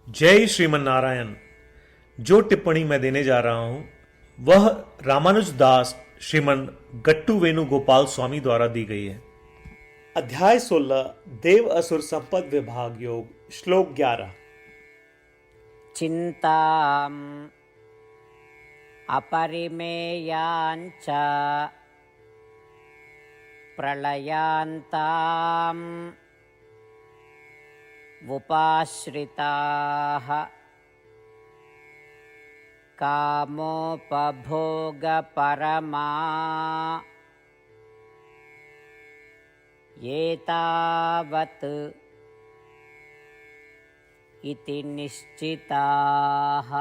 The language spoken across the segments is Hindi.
जय श्रीमन नारायण। जो टिप्पणी मैं देने जा रहा हूं वह रामानुज दास श्रीमन गट्टू वेणुगोपाल स्वामी द्वारा दी गई है। अध्याय 16 देव असुर संपद विभाग योग श्लोक 11। चिन्ताम् अपरिमेयाञ्च प्रलयान्ताम् उपाश्रिताः कामोपभोगपरमा एतावत् इति निश्चिताः।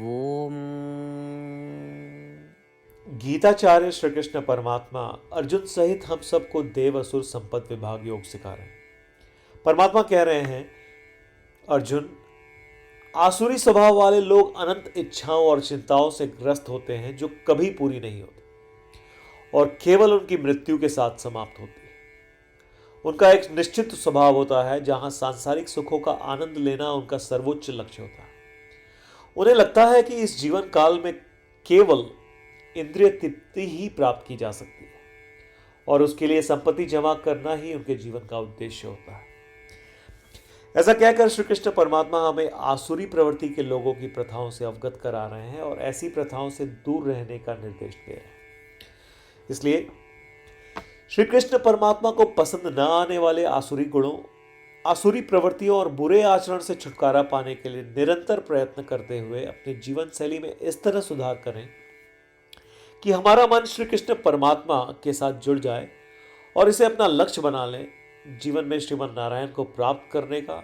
ओम। गीताचार्य श्री कृष्ण परमात्मा अर्जुन सहित हम सबको देव असुर संपद विभाग योग सिखा रहे हैं। परमात्मा कह रहे हैं, अर्जुन, आसुरी स्वभाव वाले लोग अनंत इच्छाओं और चिंताओं से ग्रस्त होते हैं जो कभी पूरी नहीं होती और केवल उनकी मृत्यु के साथ समाप्त होती है। उनका एक निश्चित स्वभाव होता है जहां सांसारिक सुखों का आनंद लेना उनका सर्वोच्च लक्ष्य होता है। उन्हें लगता है कि इस जीवन काल में केवल इंद्रिय तृप्ति ही प्राप्त की जा सकती है और उसके लिए संपत्ति जमा करना ही उनके जीवन का उद्देश्य होता है। ऐसा कहकर श्री कृष्ण परमात्मा हमें आसुरी प्रवृत्ति के लोगों की प्रथाओं से अवगत करा रहे हैं और ऐसी प्रथाओं से दूर रहने का निर्देश दे रहे हैं। इसलिए श्री कृष्ण परमात्मा को पसंद न आने वाले आसुरी गुणों, आसुरी प्रवृत्तियों और बुरे आचरण से छुटकारा पाने के लिए निरंतर प्रयत्न करते हुए अपनी जीवन शैली में इस तरह सुधार करें कि हमारा मन श्री कृष्ण परमात्मा के साथ जुड़ जाए और इसे अपना लक्ष्य बना लें, जीवन में श्रीमन नारायण को प्राप्त करने का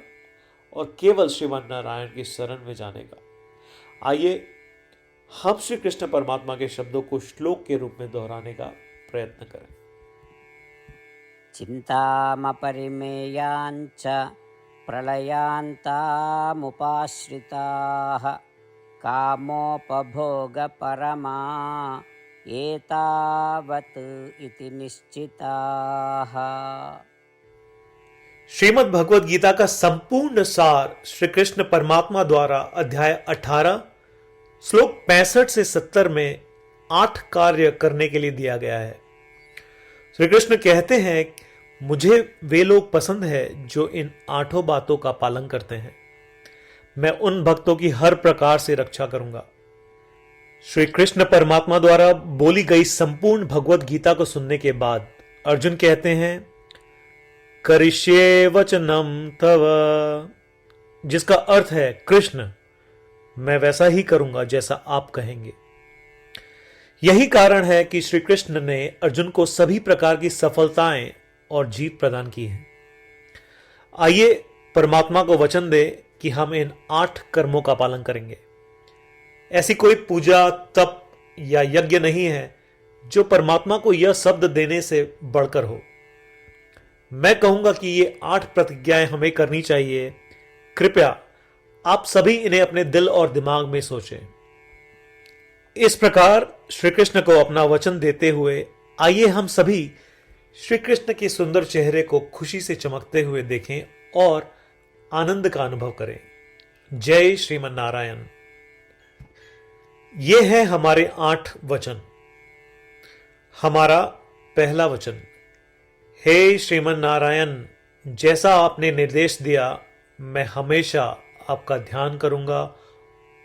और केवल श्रीमन नारायण की शरण में जाने का। आइए हम श्री कृष्ण परमात्मा के शब्दों को श्लोक के रूप में दोहराने का प्रयत्न करें। चिन्तामपरिमेयाञ्च प्रलयान्तामुपाश्रिताः कामोपभोगपरमा एतावत् इति निश्चिताः। श्रीमद् भगवद गीता का संपूर्ण सार श्री कृष्ण परमात्मा द्वारा अध्याय 18 श्लोक 65 से 70 में 8 कार्य करने के लिए दिया गया है। श्री कृष्ण कहते हैं, मुझे वे लोग पसंद है जो इन 8 बातों का पालन करते हैं। मैं उन भक्तों की हर प्रकार से रक्षा करूंगा। श्री कृष्ण परमात्मा द्वारा बोली गई संपूर्ण भगवद गीता को सुनने के बाद अर्जुन कहते हैं, करिष्ये वचनम तव, जिसका अर्थ है, कृष्ण, मैं वैसा ही करूंगा जैसा आप कहेंगे। यही कारण है कि श्री कृष्ण ने अर्जुन को सभी प्रकार की सफलताएं और जीत प्रदान की है। आइए परमात्मा को वचन दे कि हम इन 8 कर्मों का पालन करेंगे। ऐसी कोई पूजा, तप या यज्ञ नहीं है जो परमात्मा को यह शब्द देने से बढ़कर हो। मैं कहूंगा कि ये 8 प्रतिज्ञाएं हमें करनी चाहिए। कृपया आप सभी इन्हें अपने दिल और दिमाग में सोचें। इस प्रकार श्री कृष्ण को अपना वचन देते हुए आइए हम सभी श्री कृष्ण के सुंदर चेहरे को खुशी से चमकते हुए देखें और आनंद का अनुभव करें। जय श्रीमन नारायण। ये है हमारे 8 वचन। हमारा पहला वचन, हे श्रीमन नारायण, जैसा आपने निर्देश दिया मैं हमेशा आपका ध्यान करूंगा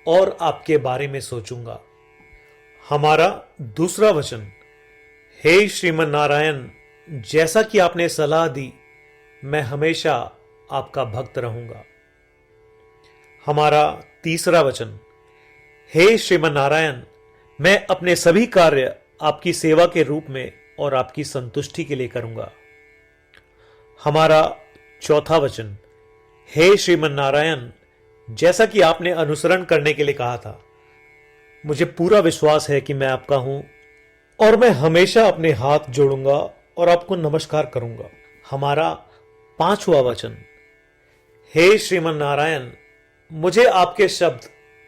और आपके बारे में सोचूंगा। हमारा दूसरा वचन, हे श्रीमन नारायण, जैसा कि आपने सलाह दी मैं हमेशा आपका भक्त रहूंगा। हमारा तीसरा वचन, हे श्रीमन नारायण, मैं अपने सभी कार्य आपकी सेवा के रूप में और आपकी संतुष्टि के लिए करूंगा। हमारा चौथा वचन, हे श्रीमन नारायण, जैसा कि आपने अनुसरण करने के लिए कहा था, मुझे पूरा विश्वास है कि मैं आपका हूं और मैं हमेशा अपने हाथ जोड़ूंगा और आपको नमस्कार करूंगा। हमारा पांचवा वचन, हे श्रीमन नारायण, मुझे आपके शब्द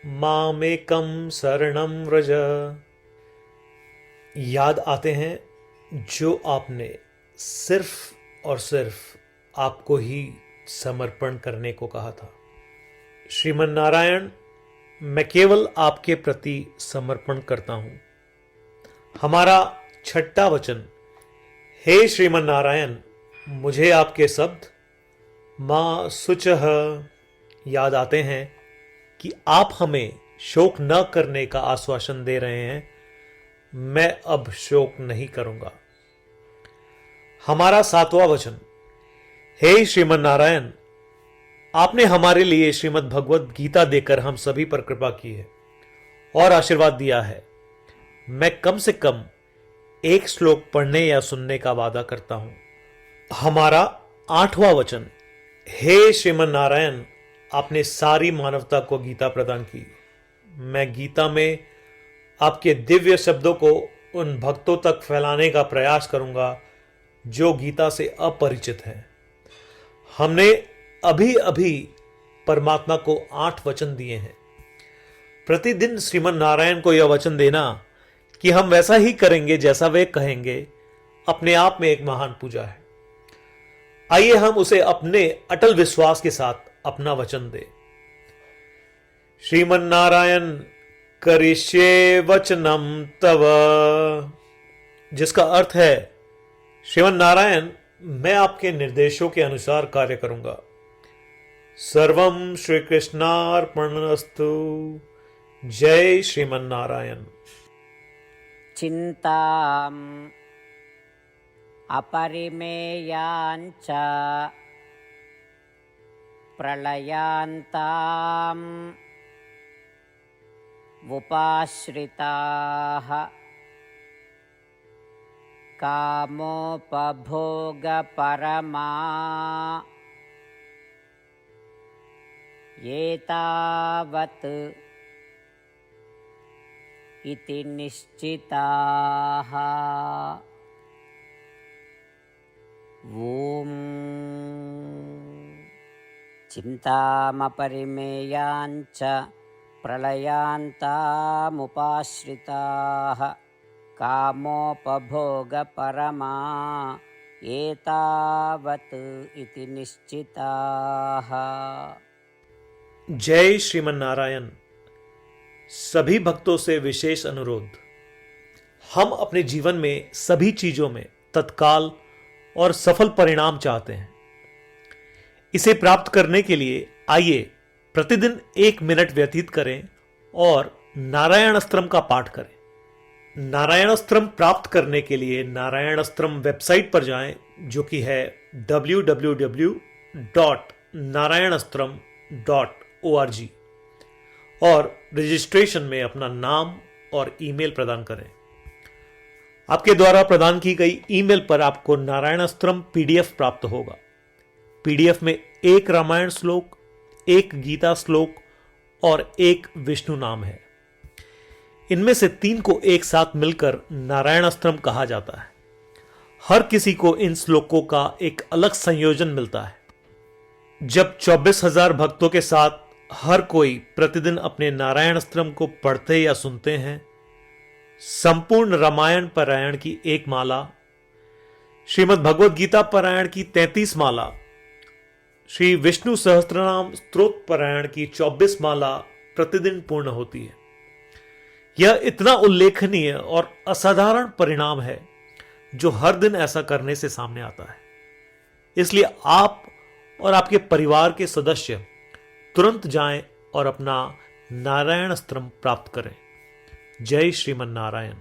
मामेकम शरणम व्रज याद आते हैं जो आपने सिर्फ और सिर्फ आपको ही समर्पण करने को कहा था। श्रीमन नारायण, मैं केवल आपके प्रति समर्पण करता हूं। हमारा छठा वचन, हे श्रीमन नारायण, मुझे आपके शब्द मां शुचः याद आते हैं कि आप हमें शोक न करने का आश्वासन दे रहे हैं। मैं अब शोक नहीं करूंगा। हमारा सातवां वचन, हे श्रीमन नारायण, आपने हमारे लिए श्रीमद् भगवत गीता देकर हम सभी पर कृपा की है और आशीर्वाद दिया है। मैं कम से कम एक श्लोक पढ़ने या सुनने का वादा करता हूं। हमारा आठवां वचन, हे श्रीमन नारायण, आपने सारी मानवता को गीता प्रदान की। मैं गीता में आपके दिव्य शब्दों को उन भक्तों तक फैलाने का प्रयास करूंगा जो गीता से अपरिचित हैं। हमने अभी अभी परमात्मा को 8 वचन दिए हैं। प्रतिदिन श्रीमन नारायण को यह वचन देना कि हम वैसा ही करेंगे जैसा वे कहेंगे, अपने आप में एक महान पूजा है। आइए हम उसे अपने अटल विश्वास के साथ अपना वचन दें। श्रीमन नारायण करिष्ये वचनम तव, जिसका अर्थ है, श्रीमन नारायण, मैं आपके निर्देशों के अनुसार कार्य करूंगा। सर्वम श्री कृष्णार्पणमस्तु। जय श्रीमन नारायण। चिन्ताम् अपरिमेयाञ्च प्रलयान्ताम् उपाश्रिताः कामोपभोगपरमा एतावत् इति निश्चिताः। ॐ चिन्तामपरिमेयाञ्च प्रलयान्तामुपाश्रिताः कामोपभोगपरमा एतावत् इति निश्चिताः। जय श्रीमन नारायण। सभी भक्तों से विशेष अनुरोध, हम अपने जीवन में सभी चीजों में तत्काल और सफल परिणाम चाहते हैं। इसे प्राप्त करने के लिए आइए प्रतिदिन 1 मिनट व्यतीत करें और नारायण अस्त्रम का पाठ करें। नारायण अस्त्रम प्राप्त करने के लिए नारायण अस्त्रम वेबसाइट पर जाएं, जो कि है www.narayanastram.org, और रजिस्ट्रेशन में अपना नाम और ईमेल प्रदान करें। आपके द्वारा प्रदान की गई ईमेल पर आपको नारायण अस्त्रम पीडीएफ प्राप्त होगा। पीडीएफ में 1 रामायण श्लोक, 1 गीता श्लोक और 1 विष्णु नाम है। इनमें से 3 को एक साथ मिलकर नारायण अस्त्रम कहा जाता है। हर किसी को इन श्लोकों का एक अलग संयोजन मिलता है। जब 24,000 भक्तों के साथ हर कोई प्रतिदिन अपने नारायण अस्त्रम को पढ़ते या सुनते हैं, संपूर्ण रामायण पारायण की 1 माला, श्रीमद् भगवद गीता पारायण की 33 माला, श्री विष्णु सहस्त्रनाम स्तोत्र पारायण की 24 माला प्रतिदिन पूर्ण होती है। यह इतना उल्लेखनीय और असाधारण परिणाम है जो हर दिन ऐसा करने से सामने आता है। इसलिए आप और आपके परिवार के सदस्य तुरंत जाएं और अपना नारायण अस्त्रम प्राप्त करें। जय श्रीमन नारायण।